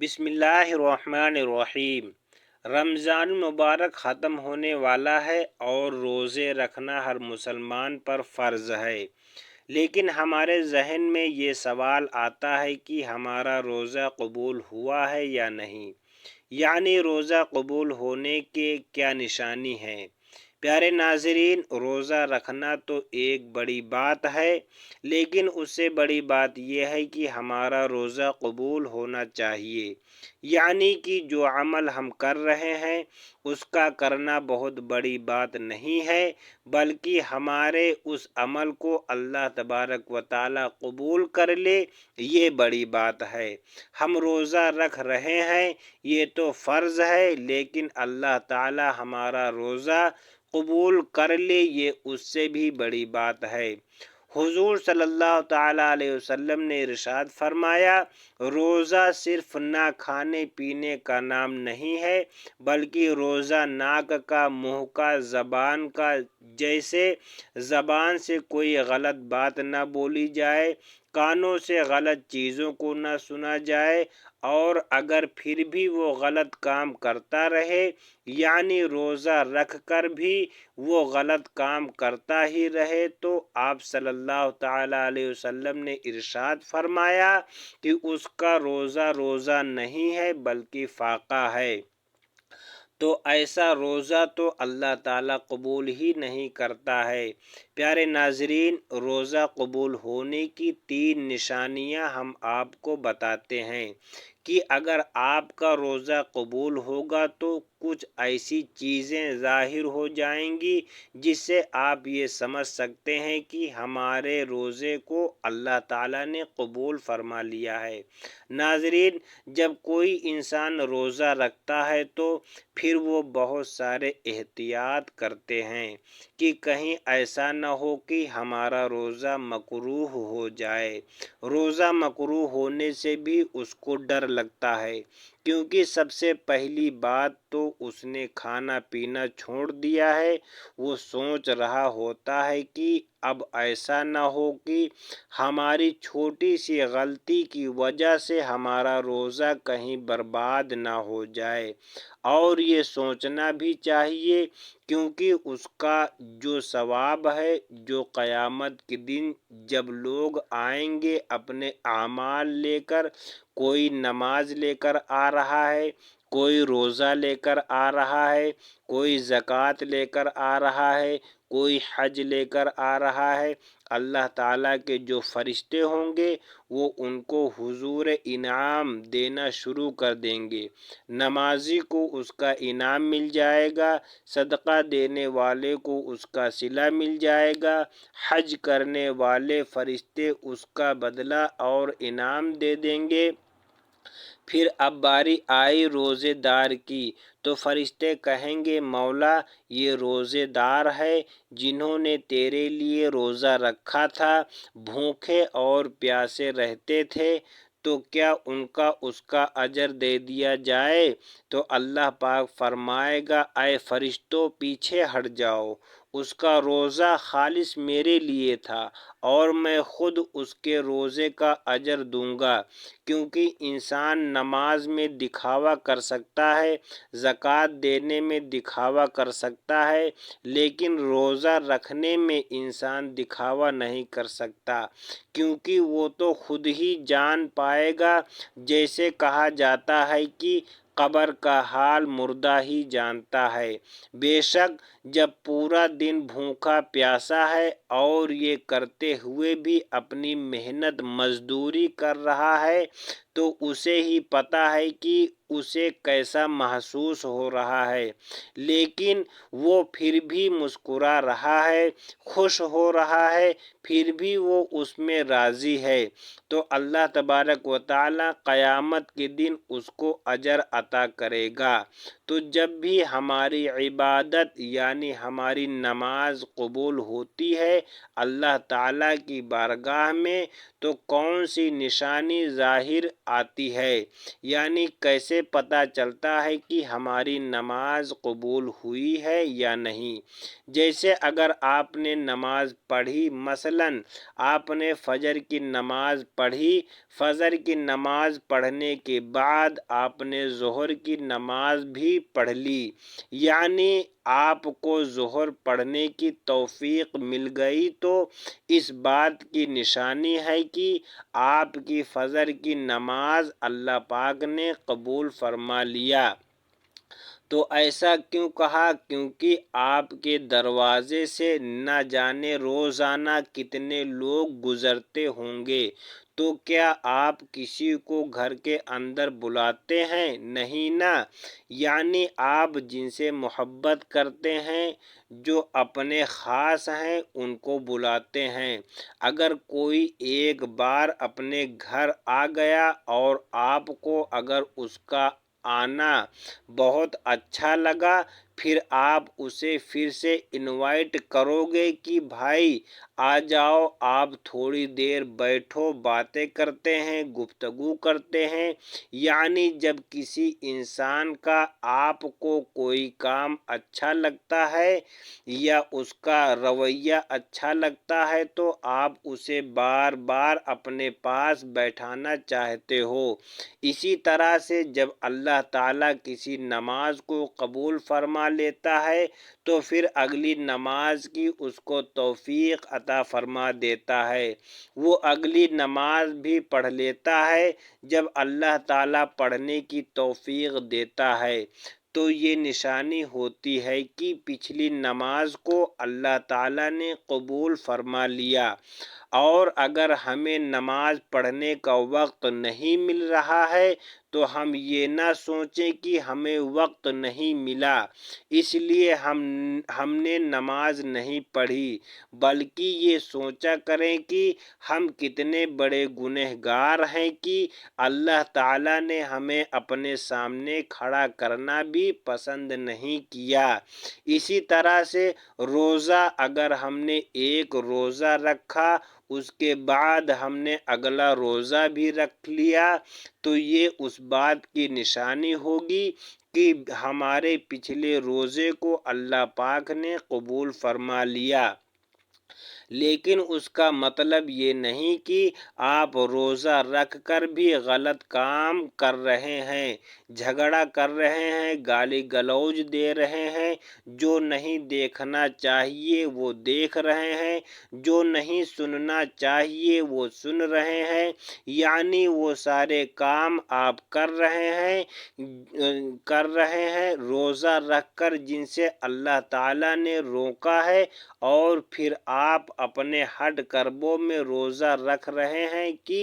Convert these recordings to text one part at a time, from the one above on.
بسم اللہ الرحمن الرحیم۔ رمضان المبارک ختم ہونے والا ہے اور روزے رکھنا ہر مسلمان پر فرض ہے، لیکن ہمارے ذہن میں یہ سوال آتا ہے کہ ہمارا روزہ قبول ہوا ہے یا نہیں، یعنی روزہ قبول ہونے کے کیا نشانی ہیں۔ پیارے ناظرین، روزہ رکھنا تو ایک بڑی بات ہے، لیکن اس سے بڑی بات یہ ہے کہ ہمارا روزہ قبول ہونا چاہیے، یعنی کہ جو عمل ہم کر رہے ہیں اس کا کرنا بہت بڑی بات نہیں ہے، بلکہ ہمارے اس عمل کو اللہ تبارک و تعالی قبول کر لے، یہ بڑی بات ہے۔ ہم روزہ رکھ رہے ہیں، یہ تو فرض ہے، لیکن اللہ تعالی ہمارا روزہ قبول کر لے، یہ اس سے بھی بڑی بات ہے۔ حضور صلی اللہ تعالیٰ علیہ وسلم نے ارشاد فرمایا، روزہ صرف نہ کھانے پینے کا نام نہیں ہے، بلکہ روزہ ناک کا، منہ کا، زبان کا، جیسے زبان سے کوئی غلط بات نہ بولی جائے، کانوں سے غلط چیزوں کو نہ سنا جائے، اور اگر پھر بھی وہ غلط کام کرتا رہے، یعنی روزہ رکھ کر بھی وہ غلط کام کرتا ہی رہے، تو آپ صلی اللہ تعالیٰ علیہ وسلم نے ارشاد فرمایا کہ اس کا روزہ روزہ نہیں ہے بلکہ فاقہ ہے۔ تو ایسا روزہ تو اللہ تعالیٰ قبول ہی نہیں کرتا ہے۔ پیارے ناظرین، روزہ قبول ہونے کی 3 نشانیاں ہم آپ کو بتاتے ہیں کہ اگر آپ کا روزہ قبول ہوگا تو کچھ ایسی چیزیں ظاہر ہو جائیں گی جس سے آپ یہ سمجھ سکتے ہیں کہ ہمارے روزے کو اللہ تعالیٰ نے قبول فرما لیا ہے۔ ناظرین، جب کوئی انسان روزہ رکھتا ہے تو پھر وہ بہت سارے احتیاط کرتے ہیں کہ کہیں ایسا نہ ہو کہ ہمارا روزہ مکروہ ہو جائے۔ روزہ مکروہ ہونے سے بھی اس کو ڈر لگتا ہے، کیونکہ سب سے پہلی بات تو اس نے کھانا پینا چھوڑ دیا ہے۔ وہ سوچ رہا ہوتا ہے کہ اب ایسا نہ ہو کہ ہماری چھوٹی سی غلطی کی وجہ سے ہمارا روزہ کہیں برباد نہ ہو جائے، اور یہ سوچنا بھی چاہیے، کیونکہ اس کا جو ثواب ہے، جو قیامت کے دن جب لوگ آئیں گے اپنے اعمال لے کر، کوئی نماز لے کر آ رہا ہے، کوئی روزہ لے کر آ رہا ہے، کوئی زکوٰۃ لے کر آ رہا ہے، کوئی حج لے کر آ رہا ہے، اللہ تعالیٰ کے جو فرشتے ہوں گے وہ ان کو حضور انعام دینا شروع کر دیں گے۔ نمازی کو اس کا انعام مل جائے گا، صدقہ دینے والے کو اس کا صلہ مل جائے گا، حج کرنے والے فرشتے اس کا بدلہ اور انعام دے دیں گے۔ پھر اب باری آئی روزے دار کی، تو فرشتے کہیں گے، مولا یہ روزے دار ہے جنہوں نے تیرے لیے روزہ رکھا تھا، بھوکے اور پیاسے رہتے تھے، تو کیا ان کا اس کا اجر دے دیا جائے؟ تو اللہ پاک فرمائے گا، اے فرشتوں پیچھے ہٹ جاؤ، اس کا روزہ خالص میرے لیے تھا اور میں خود اس کے روزے کا اجر دوں گا۔ کیونکہ انسان نماز میں دکھاوا کر سکتا ہے، زکوٰۃ دینے میں دکھاوا کر سکتا ہے، لیکن روزہ رکھنے میں انسان دکھاوا نہیں کر سکتا، کیونکہ وہ تو خود ہی جان پائے گا۔ جیسے کہا جاتا ہے کہ قبر کا حال مردہ ہی جانتا ہے۔ بے شک جب پورا دن بھوکا پیاسا ہے اور یہ کرتے ہوئے بھی اپنی محنت مزدوری کر رہا ہے، تو اسے ہی پتہ ہے کہ اسے کیسا محسوس ہو رہا ہے، لیکن وہ پھر بھی مسکرا رہا ہے، خوش ہو رہا ہے، پھر بھی وہ اس میں راضی ہے، تو اللہ تبارک و تعالی قیامت کے دن اس کو اجر عطا کرے گا۔ تو جب بھی ہماری عبادت یعنی ہماری نماز قبول ہوتی ہے اللہ تعالیٰ کی بارگاہ میں، تو کون سی نشانی ظاہر آتی ہے؟ یعنی کیسے پتہ چلتا ہے کہ ہماری نماز قبول ہوئی ہے یا نہیں؟ جیسے اگر آپ نے نماز پڑھی، مثلاً آپ نے فجر کی نماز پڑھی، فجر کی نماز پڑھنے کے بعد آپ نے ظہر کی نماز بھی پڑھ لی، یعنی آپ کو ظہر پڑھنے کی توفیق مل گئی، تو اس بات کی نشانی ہے کہ آپ کی فجر کی نماز اللہ پاک نے قبول فرما لیا۔ تو ایسا کیوں کہا؟ کیونکہ آپ کے دروازے سے نہ جانے روزانہ کتنے لوگ گزرتے ہوں گے، تو کیا آپ کسی کو گھر کے اندر بلاتے ہیں؟ نہیں نا۔ یعنی آپ جن سے محبت کرتے ہیں، جو اپنے خاص ہیں، ان کو بلاتے ہیں۔ اگر کوئی ایک بار اپنے گھر آ گیا اور آپ کو اگر اس کا آنا بہت اچھا لگا، پھر آپ اسے پھر سے انوائٹ کرو گے کہ بھائی آ جاؤ، آپ تھوڑی دیر بیٹھو، باتیں کرتے ہیں، گفتگو کرتے ہیں۔ یعنی جب کسی انسان کا آپ کو کوئی کام اچھا لگتا ہے یا اس کا رویہ اچھا لگتا ہے، تو آپ اسے بار بار اپنے پاس بیٹھانا چاہتے ہو۔ اسی طرح سے جب اللہ تعالیٰ کسی نماز کو قبول فرما لیتا ہے تو پھر اگلی نماز کی اس کو توفیق عطا فرما دیتا ہے، وہ اگلی نماز بھی پڑھ لیتا ہے جب اللہ تعالیٰ پڑھنے کی توفیق دیتا ہے۔ تو یہ نشانی ہوتی ہے کہ پچھلی نماز کو اللہ تعالیٰ نے قبول فرما لیا۔ اور اگر ہمیں نماز پڑھنے کا وقت نہیں مل رہا ہے تو ہم یہ نہ سوچیں کہ ہمیں وقت نہیں ملا اس لیے ہم نے نماز نہیں پڑھی، بلکہ یہ سوچا کریں کہ ہم کتنے بڑے گنہگار ہیں کہ اللہ تعالیٰ نے ہمیں اپنے سامنے کھڑا کرنا بھی پسند نہیں کیا۔ اسی طرح سے روزہ اگر ہم نے ایک روزہ رکھا، اس کے بعد ہم نے اگلا روزہ بھی رکھ لیا، تو یہ اس بات کی نشانی ہوگی کہ ہمارے پچھلے روزے کو اللہ پاک نے قبول فرما لیا۔ لیکن اس کا مطلب یہ نہیں کہ آپ روزہ رکھ کر بھی غلط کام کر رہے ہیں، جھگڑا کر رہے ہیں، گالی گلوج دے رہے ہیں، جو نہیں دیکھنا چاہیے وہ دیکھ رہے ہیں، جو نہیں سننا چاہیے وہ سن رہے ہیں، یعنی وہ سارے کام آپ کر رہے ہیں روزہ رکھ کر جن سے اللہ تعالیٰ نے روکا ہے، اور پھر آپ اپنے ہڈ کربوں میں روزہ رکھ رہے ہیں کہ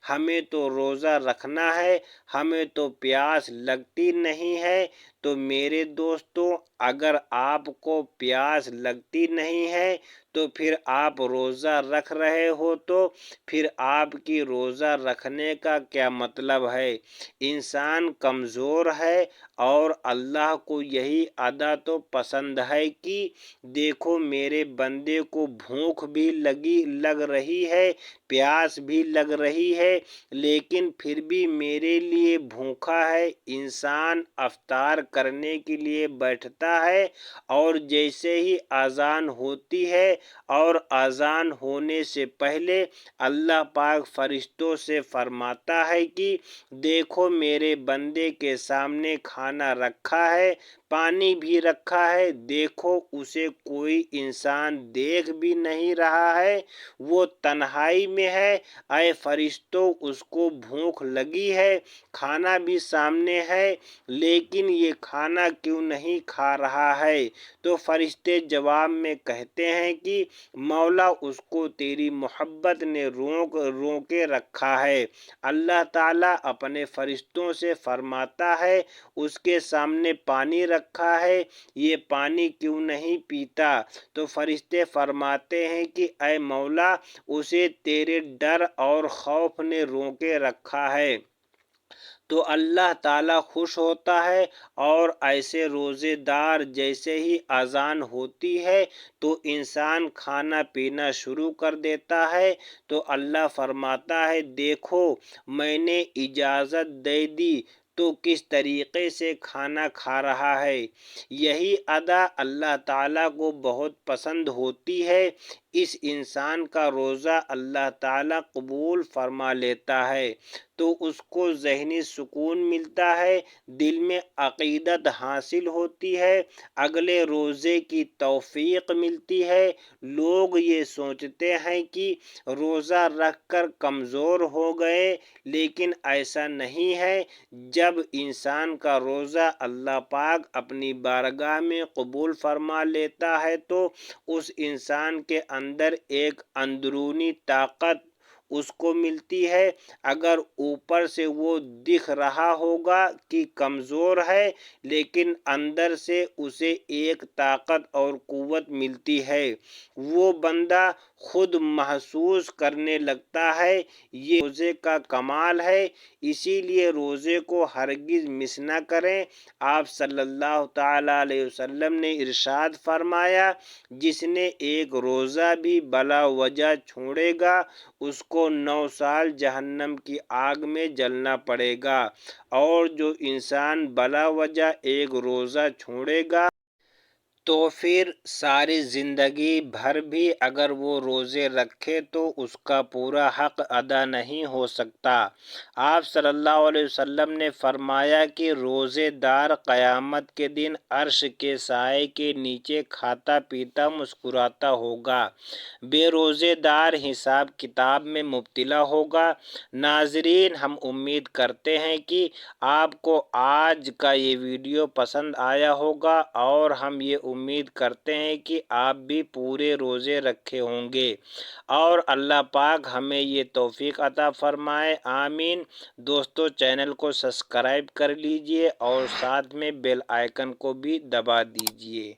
ہمیں تو روزہ رکھنا ہے، ہمیں تو پیاس لگتی نہیں ہے۔ تو میرے دوستوں، اگر آپ کو پیاس لگتی نہیں ہے تو پھر آپ روزہ رکھ رہے ہو، تو پھر آپ کی روزہ رکھنے کا کیا مطلب ہے؟ انسان کمزور ہے اور اللہ کو یہی ادا تو پسند ہے کہ دیکھو میرے بندے کو بھوک بھی لگ رہی ہے، پیاس بھی لگ رہی ہے، لیکن پھر بھی میرے لیے بھوکا ہے۔ انسان افطار کرنے کے لیے بیٹھتا ہے اور جیسے ہی اذان ہوتی ہے اور اذان ہونے سے پہلے اللہ پاک فرشتوں سے فرماتا ہے کہ دیکھو میرے بندے کے سامنے کھانا رکھا ہے، پانی بھی رکھا ہے، دیکھو اسے کوئی انسان دیکھ بھی نہیں رہا ہے، وہ تنہائی میں ہے، اے فرشتوں اس کو بھوک لگی ہے، کھانا بھی سامنے ہے، لیکن یہ کھانا کیوں نہیں کھا رہا ہے؟ تو فرشتے جواب میں کہتے ہیں کہ مولا اس کو تیری محبت نے روکے رکھا ہے۔ اللہ تعالیٰ اپنے فرشتوں سے فرماتا ہے اس کے سامنے پانی رکھا ہے، یہ پانی کیوں نہیں پیتا؟ تو فرشتے فرماتے ہیں کہ اے مولا اسے تیرے ڈر اور خوف نے روکے رکھا ہے۔ تو اللہ تعالیٰ خوش ہوتا ہے، اور ایسے روزے دار جیسے ہی اذان ہوتی ہے تو انسان کھانا پینا شروع کر دیتا ہے، تو اللہ فرماتا ہے دیکھو میں نے اجازت دے دی تو کس طریقے سے کھانا کھا رہا ہے۔ یہی ادا اللہ تعالیٰ کو بہت پسند ہوتی ہے۔ اس انسان کا روزہ اللہ تعالیٰ قبول فرما لیتا ہے، تو اس کو ذہنی سکون ملتا ہے، دل میں عقیدت حاصل ہوتی ہے، اگلے روزے کی توفیق ملتی ہے۔ لوگ یہ سوچتے ہیں کہ روزہ رکھ کر کمزور ہو گئے، لیکن ایسا نہیں ہے۔ جب انسان کا روزہ اللہ پاک اپنی بارگاہ میں قبول فرما لیتا ہے تو اس انسان کے اندر ایک اندرونی طاقت اس کو ملتی ہے۔ اگر اوپر سے وہ دکھ رہا ہوگا کہ کمزور ہے، لیکن اندر سے اسے ایک طاقت اور قوت ملتی ہے، وہ بندہ خود محسوس کرنے لگتا ہے۔ یہ روزے کا کمال ہے، اسی لیے روزے کو ہرگز مس نہ کریں۔ آپ صلی اللہ تعالیٰ علیہ وسلم نے ارشاد فرمایا، جس نے ایک روزہ بھی بلا وجہ چھوڑے گا اس کو 9 سال جہنم کی آگ میں جلنا پڑے گا، اور جو انسان بلا وجہ ایک روزہ چھوڑے گا تو پھر ساری زندگی بھر بھی اگر وہ روزے رکھے تو اس کا پورا حق ادا نہیں ہو سکتا۔ آپ صلی اللہ علیہ وسلم نے فرمایا کہ روزے دار قیامت کے دن عرش کے سائے کے نیچے کھاتا پیتا مسکراتا ہوگا، بے روزے دار حساب کتاب میں مبتلا ہوگا۔ ناظرین، ہم امید کرتے ہیں کہ آپ کو آج کا یہ ویڈیو پسند آیا ہوگا، اور ہم یہ امید کرتے ہیں کہ آپ بھی پورے روزے رکھے ہوں گے، اور اللہ پاک ہمیں یہ توفیق عطا فرمائے، آمین۔ دوستو، چینل کو سبسکرائب کر لیجئے اور ساتھ میں بیل آئیکن کو بھی دبا دیجئے۔